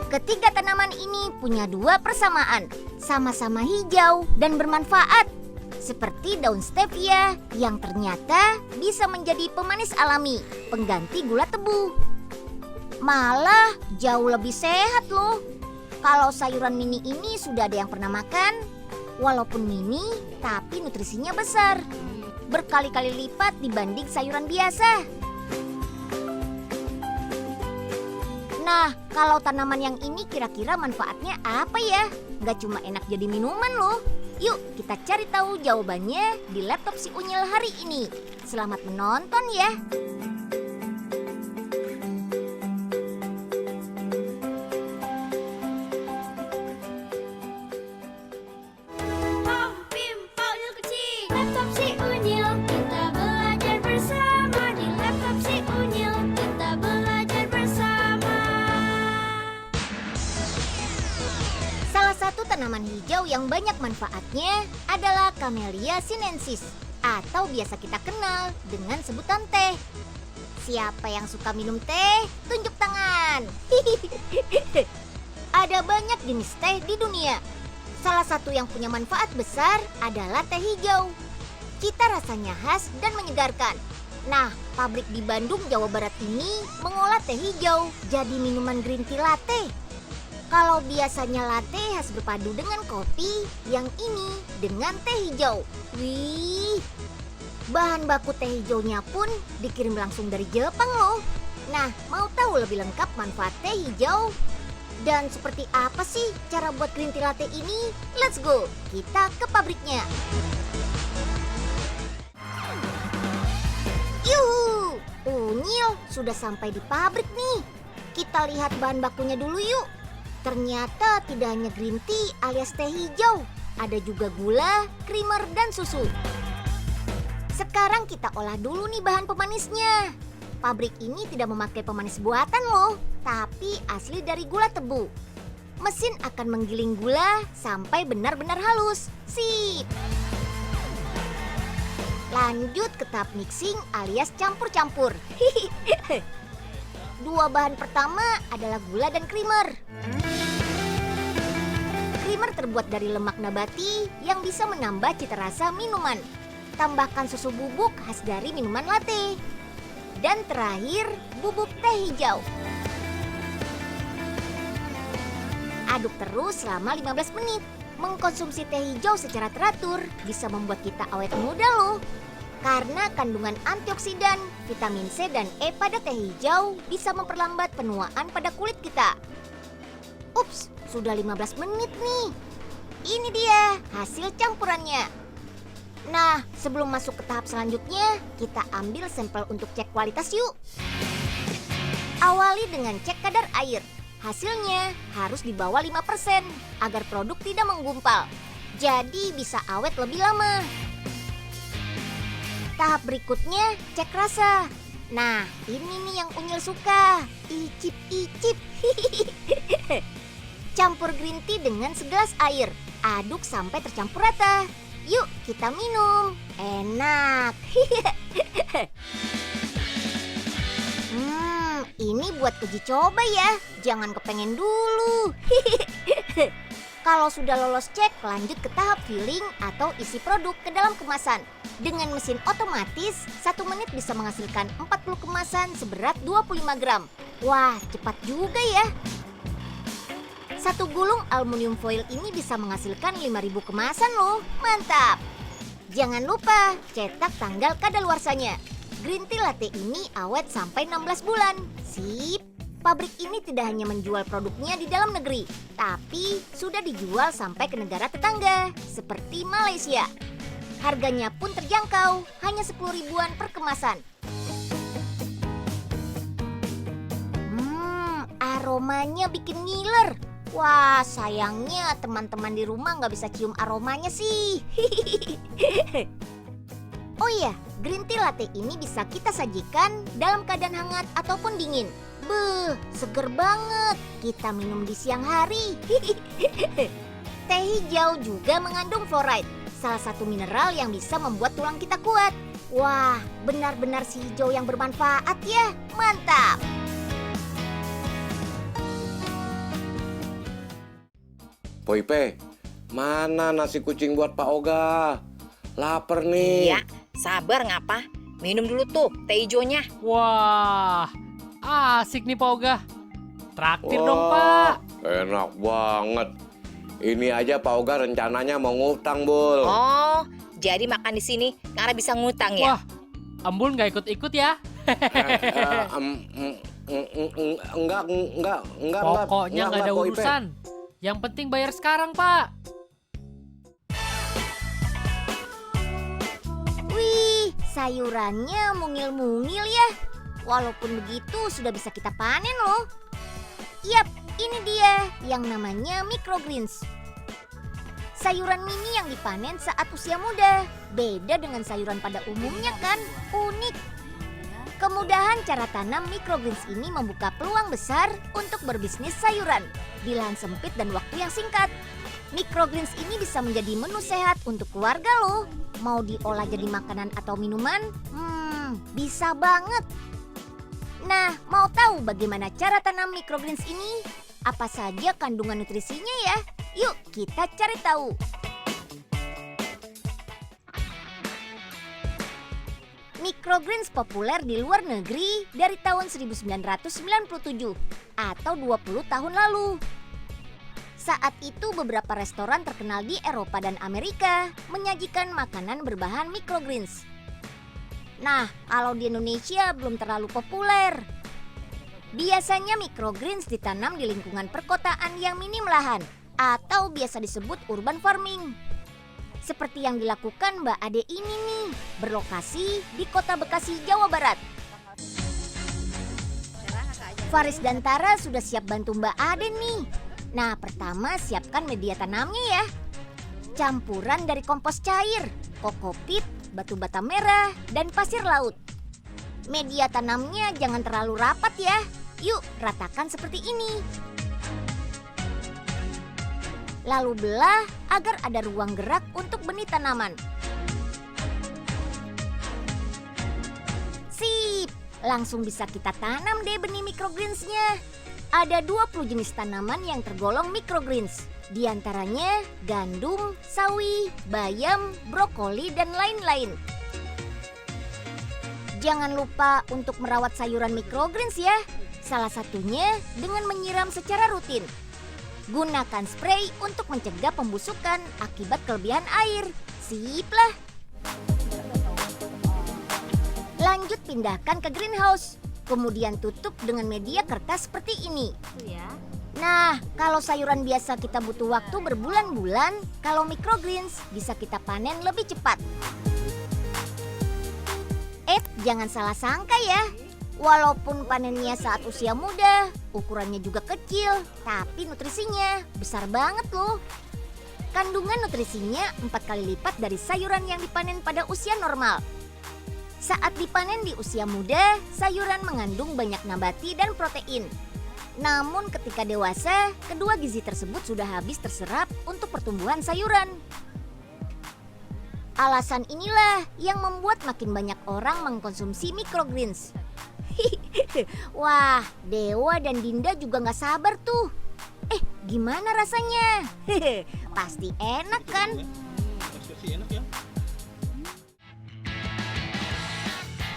Ketiga tanaman ini punya dua persamaan, sama-sama hijau dan bermanfaat. Seperti daun stevia yang ternyata bisa menjadi pemanis alami, pengganti gula tebu. Malah jauh lebih sehat loh. Kalau sayuran mini ini sudah ada yang pernah makan, walaupun mini tapi nutrisinya besar, berkali-kali lipat dibanding sayuran biasa. Nah, kalau tanaman yang ini kira-kira manfaatnya apa ya? Nggak cuma enak jadi minuman loh. Yuk kita cari tahu jawabannya di laptop si Unyil hari ini. Selamat menonton ya. Tanaman hijau yang banyak manfaatnya adalah Camellia sinensis atau biasa kita kenal dengan sebutan teh. Siapa yang suka minum teh? Tunjuk tangan. Ada banyak jenis teh di dunia. Salah satu yang punya manfaat besar adalah teh hijau. Cita rasanya khas dan menyegarkan. Nah, pabrik di Bandung, Jawa Barat ini mengolah teh hijau jadi minuman green tea latte. Kalau biasanya latte khas berpadu dengan kopi, yang ini dengan teh hijau. Wih, bahan baku teh hijaunya pun dikirim langsung dari Jepang loh. Nah, mau tahu lebih lengkap manfaat teh hijau? Dan seperti apa sih cara buat green tea latte ini? Let's go, kita ke pabriknya. Yuhu, Unyil sudah sampai di pabrik nih. Kita lihat bahan bakunya dulu yuk. Ternyata tidak hanya green tea alias teh hijau, ada juga gula, creamer, dan susu. Sekarang kita olah dulu nih bahan pemanisnya. Pabrik ini tidak memakai pemanis buatan loh, tapi asli dari gula tebu. Mesin akan menggiling gula sampai benar-benar halus. Sip! Lanjut ke tahap mixing alias campur-campur. Dua bahan pertama adalah gula dan creamer. Creamer terbuat dari lemak nabati yang bisa menambah cita rasa minuman. Tambahkan susu bubuk khas dari minuman latte. Dan terakhir, bubuk teh hijau. Aduk terus selama 15 menit. Mengkonsumsi teh hijau secara teratur bisa membuat kita awet muda loh. Karena kandungan antioksidan, vitamin C dan E pada teh hijau bisa memperlambat penuaan pada kulit kita. Ups, sudah 15 menit nih. Ini dia hasil campurannya. Nah, sebelum masuk ke tahap selanjutnya, kita ambil sampel untuk cek kualitas yuk. Awali dengan cek kadar air. Hasilnya harus di bawah 5% agar produk tidak menggumpal. Jadi bisa awet lebih lama. Tahap berikutnya cek rasa. Nah, ini nih yang Unyil suka. Icip-icip. Campur green tea dengan segelas air. Aduk sampai tercampur rata. Yuk kita minum. Enak. Ini buat uji coba ya. Jangan kepengen dulu. Kalau sudah lolos cek, lanjut ke tahap filling atau isi produk ke dalam kemasan. Dengan mesin otomatis, 1 menit bisa menghasilkan 40 kemasan seberat 25 gram. Wah, cepat juga ya. Satu gulung aluminium foil ini bisa menghasilkan 5.000 kemasan loh. Mantap. Jangan lupa cetak tanggal kadaluarsanya. Green tea latte ini awet sampai 16 bulan. Sip. Pabrik ini tidak hanya menjual produknya di dalam negeri, tapi sudah dijual sampai ke negara tetangga, seperti Malaysia. Harganya pun terjangkau, hanya 10 ribuan per kemasan. Aromanya bikin ngiler. Wah, sayangnya teman-teman di rumah nggak bisa cium aromanya sih. Oh iya, green tea latte ini bisa kita sajikan dalam keadaan hangat ataupun dingin. Beuh, seger banget. Kita minum di siang hari. Teh hijau juga mengandung fluoride, salah satu mineral yang bisa membuat tulang kita kuat. Wah, benar-benar si hijau yang bermanfaat ya. Mantap. Poipe, mana nasi kucing buat Pak Oga? Laper nih. Iya, sabar ngapa? Minum dulu tuh teh hijaunya. Wah, asik nih Pak Oga. Traktir dong Pak. Enak banget. Ini aja Pak Oga rencananya mau ngutang, Bul. Oh, jadi makan di sini karena bisa ngutang ya? Wah, Embul nggak ikut-ikut ya? Enggak. Pokoknya nggak ada Poipe. urusan. Yang penting bayar sekarang Pak. Wih, sayurannya mungil-mungil ya. Walaupun begitu sudah bisa kita panen loh. Yap, ini dia yang namanya microgreens. Sayuran mini yang dipanen saat usia muda. Beda dengan sayuran pada umumnya kan, unik. Kemudahan cara tanam microgreens ini membuka peluang besar untuk berbisnis sayuran di lahan sempit dan waktu yang singkat. Microgreens ini bisa menjadi menu sehat untuk keluarga loh. Mau diolah jadi makanan atau minuman? Bisa banget. Nah, mau tahu bagaimana cara tanam microgreens ini? Apa saja kandungan nutrisinya ya? Yuk kita cari tahu. Microgreens populer di luar negeri dari tahun 1997 atau 20 tahun lalu. Saat itu beberapa restoran terkenal di Eropa dan Amerika menyajikan makanan berbahan microgreens. Nah, kalau di Indonesia belum terlalu populer. Biasanya microgreens ditanam di lingkungan perkotaan yang minim lahan atau biasa disebut urban farming. Seperti yang dilakukan Mbak Ade ini nih, berlokasi di Kota Bekasi, Jawa Barat. Faris dan Tara sudah siap bantu Mbak Ade nih. Nah, pertama siapkan media tanamnya ya. Campuran dari kompos cair, kokopit, batu bata merah, dan pasir laut. Media tanamnya jangan terlalu rapat ya. Yuk, ratakan seperti ini. Lalu belah agar ada ruang gerak untuk benih tanaman. Sip, langsung bisa kita tanam deh benih microgreens-nya. Ada 20 jenis tanaman yang tergolong microgreens. Di antaranya gandum, sawi, bayam, brokoli, dan lain-lain. Jangan lupa untuk merawat sayuran microgreens ya. Salah satunya dengan menyiram secara rutin. Gunakan spray untuk mencegah pembusukan akibat kelebihan air. Sip lah. Lanjut pindahkan ke greenhouse. Kemudian tutup dengan media kertas seperti ini. Nah, kalau sayuran biasa kita butuh waktu berbulan-bulan, kalau microgreens bisa kita panen lebih cepat. Jangan salah sangka ya. Walaupun panennya saat usia muda, ukurannya juga kecil, tapi nutrisinya besar banget loh. Kandungan nutrisinya 4 kali lipat dari sayuran yang dipanen pada usia normal. Saat dipanen di usia muda, sayuran mengandung banyak nabati dan protein. Namun ketika dewasa, kedua gizi tersebut sudah habis terserap untuk pertumbuhan sayuran. Alasan inilah yang membuat makin banyak orang mengkonsumsi microgreens. Wah, Dewa dan Dinda juga gak sabar tuh. Gimana rasanya? Pasti enak kan?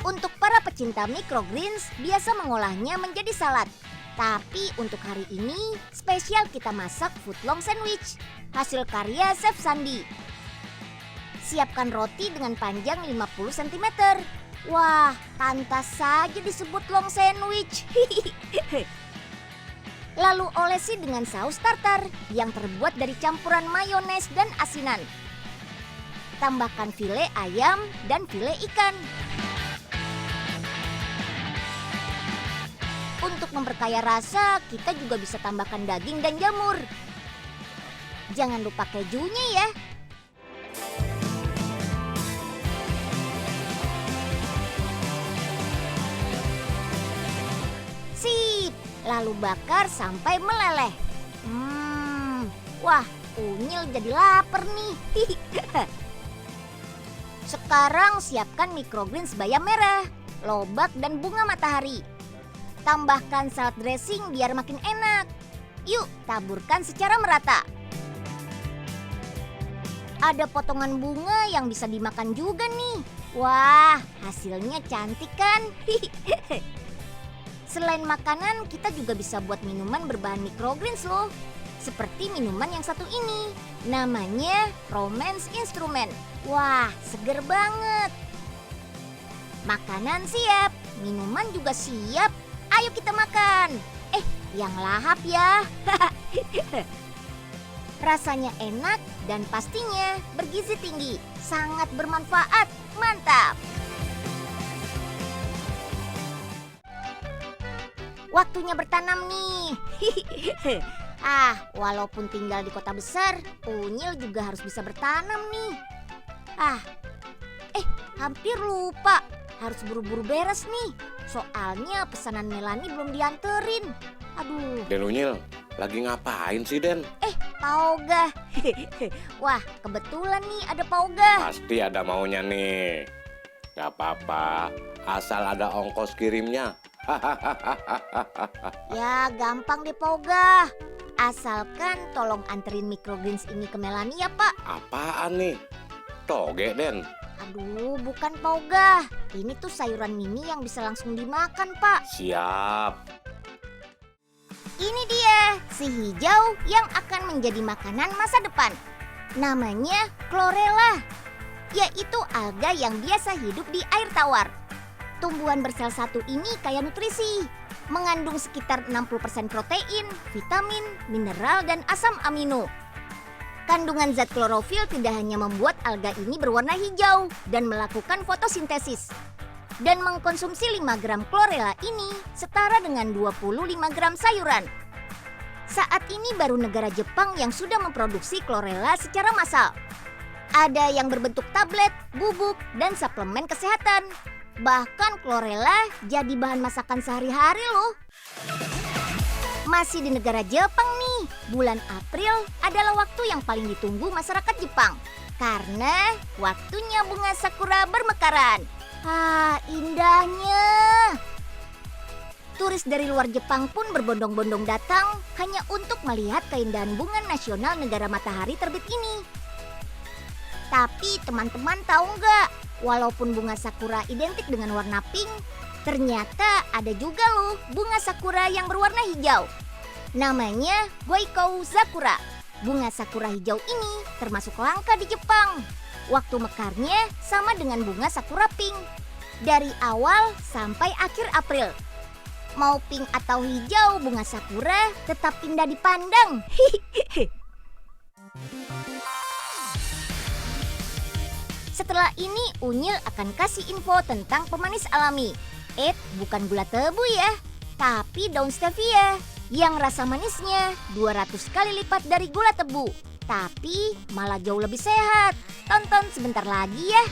Untuk para pecinta microgreens biasa mengolahnya menjadi salad. Tapi untuk hari ini spesial kita masak footlong sandwich, hasil karya Chef Sandi. Siapkan roti dengan panjang 50 cm. Wah, pantas saja disebut long sandwich. Lalu olesi dengan saus tartar yang terbuat dari campuran mayones dan asinan. Tambahkan file ayam dan file ikan. Untuk memperkaya rasa, kita juga bisa tambahkan daging dan jamur. Jangan lupa kejunya ya. Sip, lalu bakar sampai meleleh. Wah, unyil jadi lapar nih. Sekarang siapkan microgreens bayam merah, lobak, dan bunga matahari. Tambahkan salad dressing biar makin enak. Yuk, taburkan secara merata. Ada potongan bunga yang bisa dimakan juga nih. Wah, hasilnya cantik kan? Selain makanan, kita juga bisa buat minuman berbahan microgreens loh. Seperti minuman yang satu ini. Namanya Romance Instrument. Wah, seger banget. Makanan siap, minuman juga siap. Ayo kita makan. Yang lahap ya. Rasanya enak dan pastinya bergizi tinggi. Sangat bermanfaat. Mantap. Waktunya bertanam nih. Walaupun tinggal di kota besar, Unyil juga harus bisa bertanam nih. Hampir lupa. Harus buru-buru beres nih. Soalnya pesanan Melani belum dianterin. Aduh. Den Unyil, lagi ngapain sih, Den? Pauga. Wah, kebetulan nih ada Pauga. Pasti ada maunya nih. Gak apa-apa, asal ada ongkos kirimnya. Ya, gampang deh Pauga. Asalkan tolong anterin microgreens ini ke Melani ya, Pak. Apaan nih? Toge, Den. Aduh, bukan Pauga. Ini tuh sayuran mini yang bisa langsung dimakan, Pak. Siap. Ini dia, si hijau yang akan menjadi makanan masa depan. Namanya Chlorella, yaitu alga yang biasa hidup di air tawar. Tumbuhan bersel satu ini kaya nutrisi, mengandung sekitar 60% protein, vitamin, mineral, dan asam amino. Kandungan zat klorofil tidak hanya membuat alga ini berwarna hijau dan melakukan fotosintesis. Dan mengkonsumsi 5 gram Chlorella ini setara dengan 25 gram sayuran. Saat ini baru negara Jepang yang sudah memproduksi Chlorella secara massal. Ada yang berbentuk tablet, bubuk, dan suplemen kesehatan. Bahkan Chlorella jadi bahan masakan sehari-hari loh. Masih di negara Jepang nih, bulan April adalah waktu yang paling ditunggu masyarakat Jepang. Karena waktunya bunga sakura bermekaran. Indahnya. Turis dari luar Jepang pun berbondong-bondong datang hanya untuk melihat keindahan bunga nasional negara matahari terbit ini. Tapi teman-teman tahu nggak, walaupun bunga sakura identik dengan warna pink, ternyata ada juga loh bunga sakura yang berwarna hijau. Namanya Goikou Sakura. Bunga sakura hijau ini termasuk langka di Jepang. Waktu mekarnya sama dengan bunga sakura pink. Dari awal sampai akhir April. Mau pink atau hijau, bunga sakura tetap indah dipandang. Setelah ini Unyil akan kasih info tentang pemanis alami. Bukan gula tebu ya, tapi daun stevia yang rasa manisnya 200 kali lipat dari gula tebu. Tapi malah jauh lebih sehat. Tonton sebentar lagi ya.